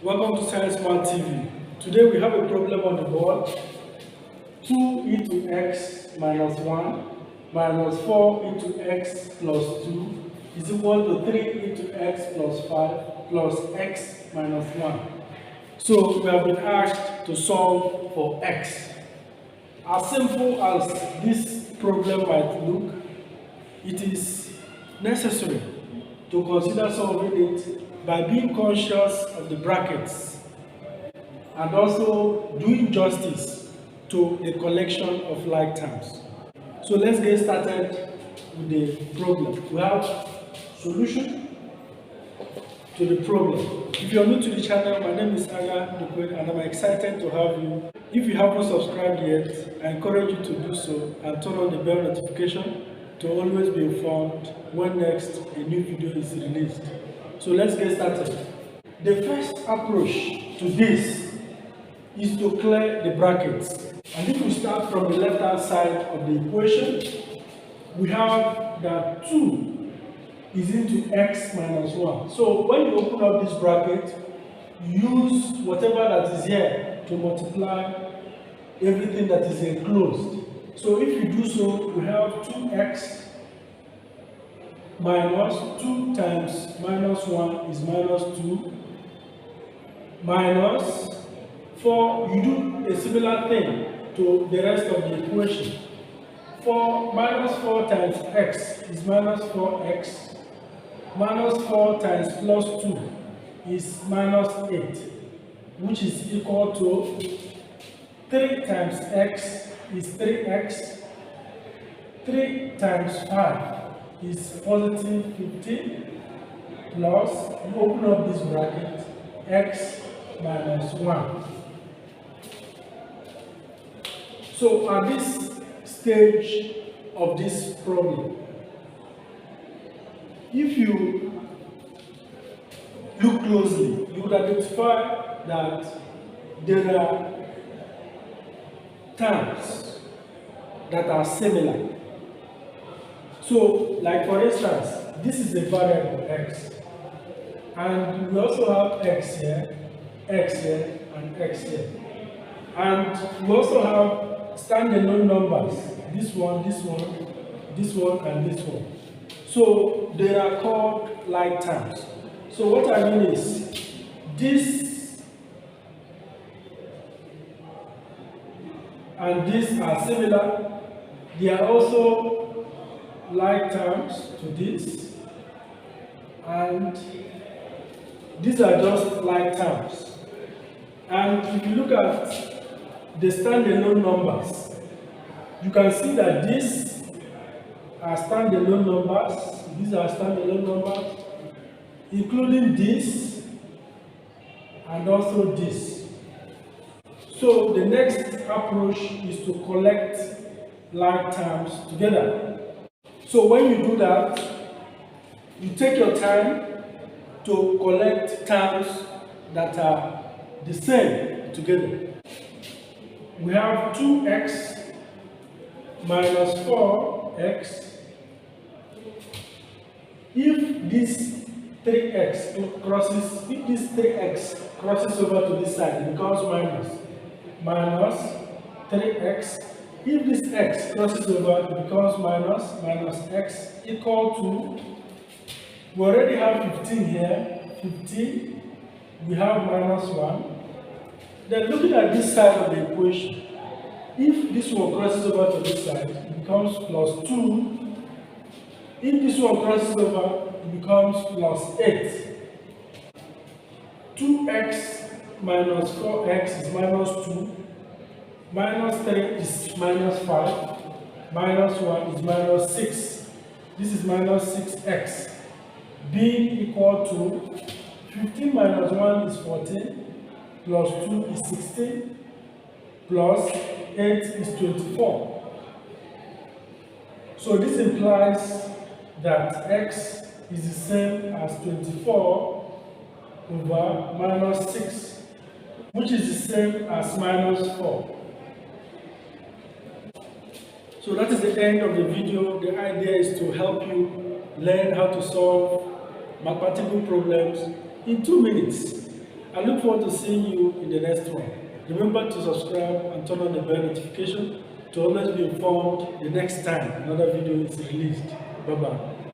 Welcome to Science Smart TV. Today we have a problem on the board. 2 into x minus 1 minus 4 into x plus 2 is equal to 3 into x plus 5 plus x minus 1. So we have been asked to solve for x. As simple as this problem might look, it is necessary to consider solving it by being conscious of the brackets and also doing justice to the collection of like terms. So let's get started with the problem. We have solution to the problem. If you are new to the channel, my name is Agha, Ndukwe, and I'm excited to have you. If you haven't subscribed yet, I encourage you to do so and turn on the bell notification to always be informed when next a new video is released. So let's get started. The first approach to this is to clear the brackets. And if we start from the left hand side of the equation, we have that 2 is into x minus 1. So when you open up this bracket, you use whatever that is here to multiply everything that is enclosed. So if you do so, we have 2x minus 2 times minus 1 is minus 2 minus 4. You do a similar thing to the rest of the equation. 4 minus 4 times x is minus 4x minus 4 times plus 2 is minus 8, which is equal to 3 times x is 3x, 3 times 5 is positive 15 plus, you open up this bracket, x minus 1. So at this stage of this problem, if you look closely, you would identify that there are terms that are similar. So, like for instance, this is a variable x, and we also have x here, and x here. And we also have standalone numbers, this one, this one, this one, and this one. So they are called like terms. So what I mean is, this and this are similar. They are also like terms to this, and these are just like terms. And if you look at the standalone numbers, you can see that these are standalone numbers, these are standalone numbers, including this and also this. So the next approach is to collect like terms together. So when you do that, you take your time to collect terms that are the same together. We have 2x minus 4x. If this 3x crosses, if this 3x crosses over to this side, it becomes minus 3x. If this x crosses over, it becomes minus x equal to, we already have 15 here, 15, we have minus 1. Then looking at this side of the equation, if this one crosses over to this side, it becomes plus 2. If this one crosses over, it becomes plus 8. 2x minus 4x is minus 2. Minus 3 is minus 5, minus 1 is minus 6. This is minus 6x, being equal to 15 minus 1 is 14, plus 2 is 16, plus 8 is 24. So this implies that x is the same as 24 over minus 6, which is the same as minus 4. So that is the end of the video. The idea is to help you learn how to solve mathematical problems in 2 minutes. I look forward to seeing you in the next one. Remember to subscribe and turn on the bell notification to always be informed the next time another video is released. Bye bye.